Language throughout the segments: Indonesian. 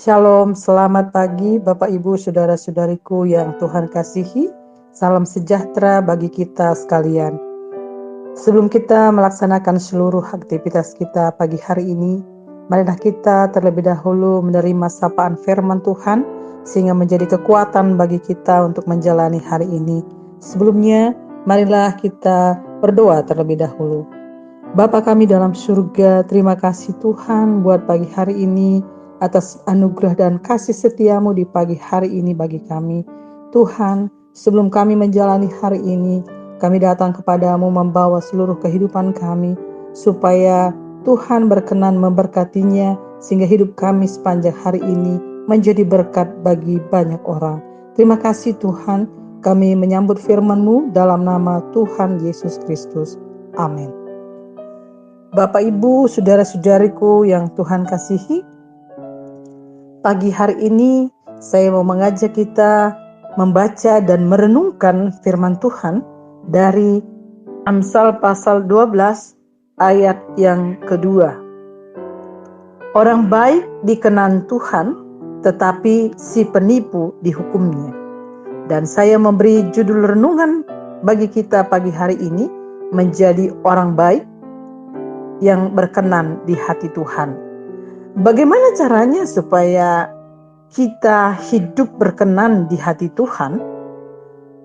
Shalom, selamat pagi Bapak Ibu Saudara-saudariku yang Tuhan kasihi. Salam sejahtera bagi kita sekalian. Sebelum kita melaksanakan seluruh aktivitas kita pagi hari ini, marilah kita terlebih dahulu menerima sapaan firman Tuhan sehingga menjadi kekuatan bagi kita untuk menjalani hari ini. Sebelumnya, marilah kita berdoa terlebih dahulu. Bapa kami dalam surga, terima kasih Tuhan buat pagi hari ini atas anugerah dan kasih setiamu di pagi hari ini bagi kami. Tuhan, sebelum kami menjalani hari ini, kami datang kepadamu membawa seluruh kehidupan kami, supaya Tuhan berkenan memberkatinya, sehingga hidup kami sepanjang hari ini menjadi berkat bagi banyak orang. Terima kasih Tuhan, kami menyambut firman-Mu dalam nama Tuhan Yesus Kristus. Amin. Bapak Ibu, saudara-saudariku yang Tuhan kasihi, pagi hari ini saya mau mengajak kita membaca dan merenungkan firman Tuhan dari Amsal pasal 12 ayat yang kedua. Orang baik dikenan Tuhan, tetapi si penipu dihukumnya. Dan saya memberi judul renungan bagi kita pagi hari ini, menjadi orang baik yang berkenan di hati Tuhan. Bagaimana caranya supaya kita hidup berkenan di hati Tuhan?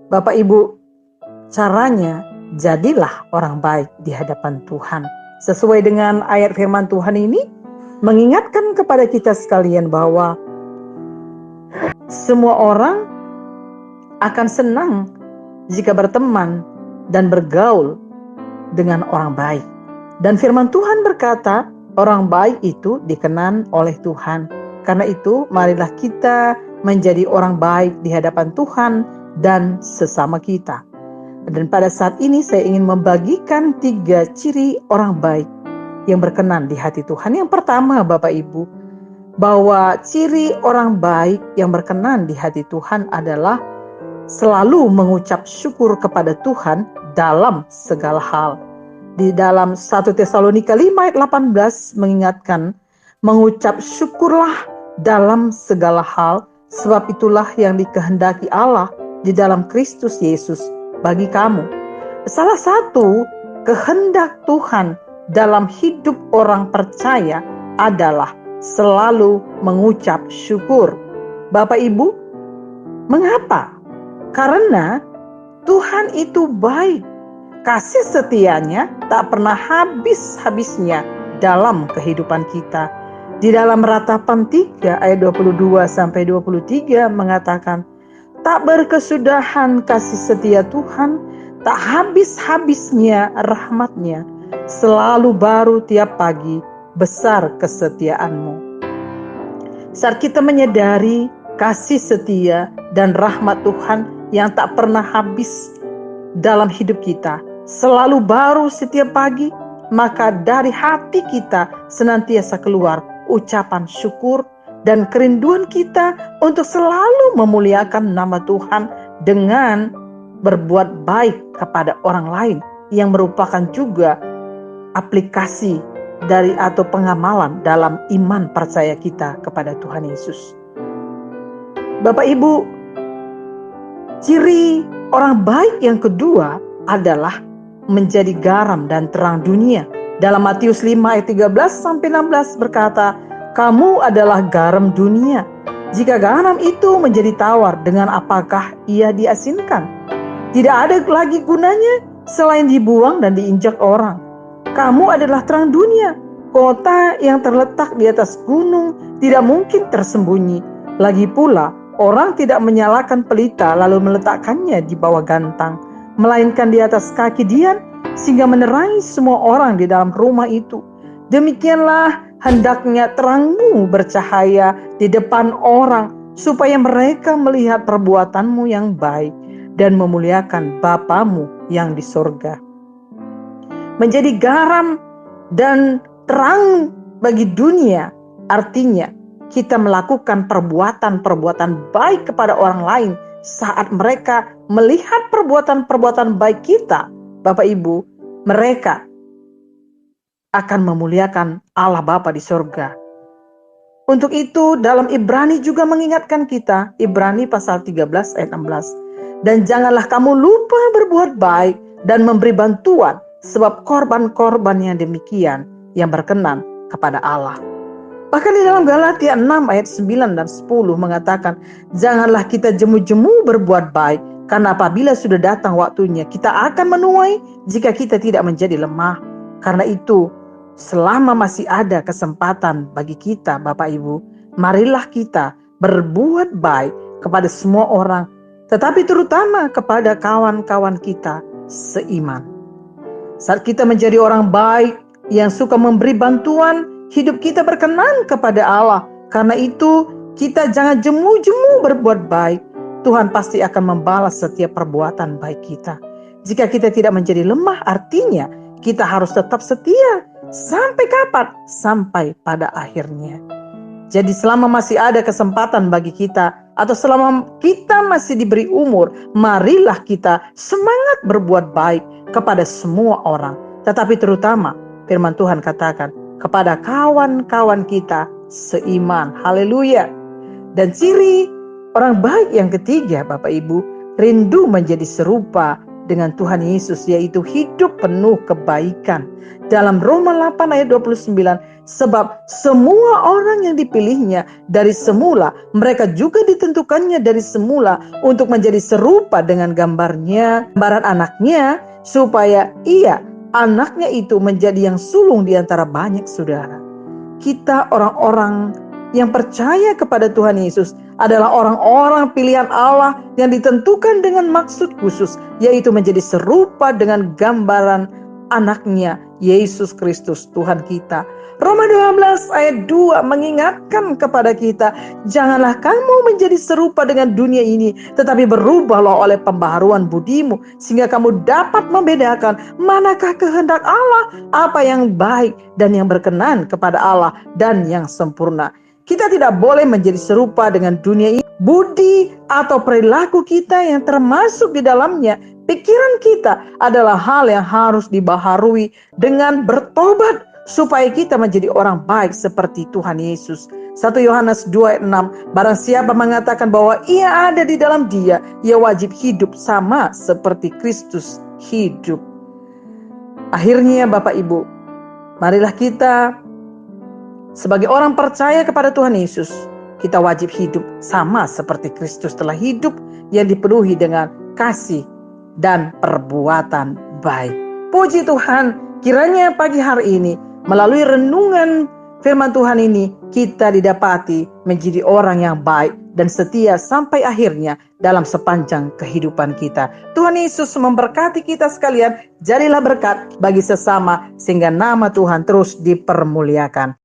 Bapak Ibu, caranya jadilah orang baik di hadapan Tuhan. Sesuai dengan ayat firman Tuhan ini, mengingatkan kepada kita sekalian bahwa semua orang akan senang jika berteman dan bergaul dengan orang baik. Dan firman Tuhan berkata, orang baik itu dikenan oleh Tuhan. Karena itu, marilah kita menjadi orang baik di hadapan Tuhan dan sesama kita. Dan pada saat ini saya ingin membagikan 3 ciri orang baik yang berkenan di hati Tuhan. Yang pertama, Bapak Ibu, bahwa ciri orang baik yang berkenan di hati Tuhan adalah selalu mengucap syukur kepada Tuhan dalam segala hal. Di dalam 1 Tesalonika 5 ayat 18 mengingatkan, mengucap syukurlah dalam segala hal, sebab itulah yang dikehendaki Allah di dalam Kristus Yesus bagi kamu. Salah satu kehendak Tuhan dalam hidup orang percaya adalah selalu mengucap syukur. Bapak Ibu, mengapa? Karena Tuhan itu baik. Kasih setianya tak pernah habis-habisnya dalam kehidupan kita. Di dalam Ratapan 3 ayat 22 sampai 23 mengatakan, tak berkesudahan kasih setia Tuhan, tak habis-habisnya rahmatnya, selalu baru tiap pagi, besar kesetiaanmu. Saat kita menyadari kasih setia dan rahmat Tuhan yang tak pernah habis dalam hidup kita, selalu baru setiap pagi, maka dari hati kita senantiasa keluar ucapan syukur dan kerinduan kita untuk selalu memuliakan nama Tuhan dengan berbuat baik kepada orang lain, yang merupakan juga aplikasi dari atau pengamalan dalam iman percaya kita kepada Tuhan Yesus. Bapak Ibu, ciri orang baik yang kedua adalah menjadi garam dan terang dunia. Dalam Matius 5 ayat 13 sampai 16 berkata, kamu adalah garam dunia. Jika garam itu menjadi tawar, dengan apakah ia diasinkan? Tidak ada lagi gunanya selain dibuang dan diinjak orang. Kamu adalah terang dunia. Kota yang terletak di atas gunung tidak mungkin tersembunyi. Lagi pula, orang tidak menyalakan pelita lalu meletakkannya di bawah gantang, melainkan di atas kaki dian, sehingga menerangi semua orang di dalam rumah itu. Demikianlah hendaknya terangmu bercahaya di depan orang, supaya mereka melihat perbuatanmu yang baik dan memuliakan Bapamu yang di sorga. Menjadi garam dan terang bagi dunia artinya kita melakukan perbuatan-perbuatan baik kepada orang lain. Saat mereka melihat perbuatan-perbuatan baik kita, Bapak Ibu, mereka akan memuliakan Allah Bapa di sorga. Untuk itu dalam Ibrani juga mengingatkan kita, Ibrani pasal 13 ayat 16. Dan janganlah kamu lupa berbuat baik dan memberi bantuan, sebab korban-korban yang demikian yang berkenan kepada Allah. Bahkan di dalam Galatia 6 ayat 9 dan 10 mengatakan, janganlah kita jemu-jemu berbuat baik, karena apabila sudah datang waktunya, kita akan menuai jika kita tidak menjadi lemah. Karena itu, selama masih ada kesempatan bagi kita, Bapak Ibu, marilah kita berbuat baik kepada semua orang, tetapi terutama kepada kawan-kawan kita seiman. Saat kita menjadi orang baik yang suka memberi bantuan, hidup kita berkenan kepada Allah. Karena itu, kita jangan jemu-jemu berbuat baik. Tuhan pasti akan membalas setiap perbuatan baik kita. Jika kita tidak menjadi lemah, artinya kita harus tetap setia. Sampai kapan? Sampai pada akhirnya. Jadi selama masih ada kesempatan bagi kita, atau selama kita masih diberi umur, marilah kita semangat berbuat baik kepada semua orang. Tetapi terutama firman Tuhan katakan, kepada kawan-kawan kita seiman. Haleluya. Dan ciri orang baik yang ketiga, Bapak Ibu, rindu menjadi serupa dengan Tuhan Yesus, yaitu hidup penuh kebaikan. Dalam Roma 8 ayat 29, sebab semua orang yang dipilihnya dari semula, mereka juga ditentukannya dari semula untuk menjadi serupa dengan gambaran anaknya, supaya anaknya itu menjadi yang sulung di antara banyak saudara. Kita orang-orang yang percaya kepada Tuhan Yesus adalah orang-orang pilihan Allah yang ditentukan dengan maksud khusus, yaitu menjadi serupa dengan gambaran anaknya, Yesus Kristus Tuhan kita. Roma 12 ayat 2 mengingatkan kepada kita, janganlah kamu menjadi serupa dengan dunia ini, tetapi berubahlah oleh pembaharuan budimu, sehingga kamu dapat membedakan manakah kehendak Allah, apa yang baik dan yang berkenan kepada Allah dan yang sempurna. Kita tidak boleh menjadi serupa dengan dunia ini. Budi atau perilaku kita yang termasuk di dalamnya, pikiran kita adalah hal yang harus dibaharui dengan bertobat, supaya kita menjadi orang baik seperti Tuhan Yesus. 1 Yohanes 2 ayat 6, barang siapa mengatakan bahwa ia ada di dalam Dia, ia wajib hidup sama seperti Kristus hidup. Akhirnya Bapak Ibu, marilah kita sebagai orang percaya kepada Tuhan Yesus, kita wajib hidup sama seperti Kristus telah hidup, yang dipenuhi dengan kasih dan perbuatan baik. Puji Tuhan, kiranya pagi hari ini melalui renungan firman Tuhan ini, kita didapati menjadi orang yang baik dan setia sampai akhirnya dalam sepanjang kehidupan kita. Tuhan Yesus memberkati kita sekalian. Jadilah berkat bagi sesama, sehingga nama Tuhan terus dipermuliakan.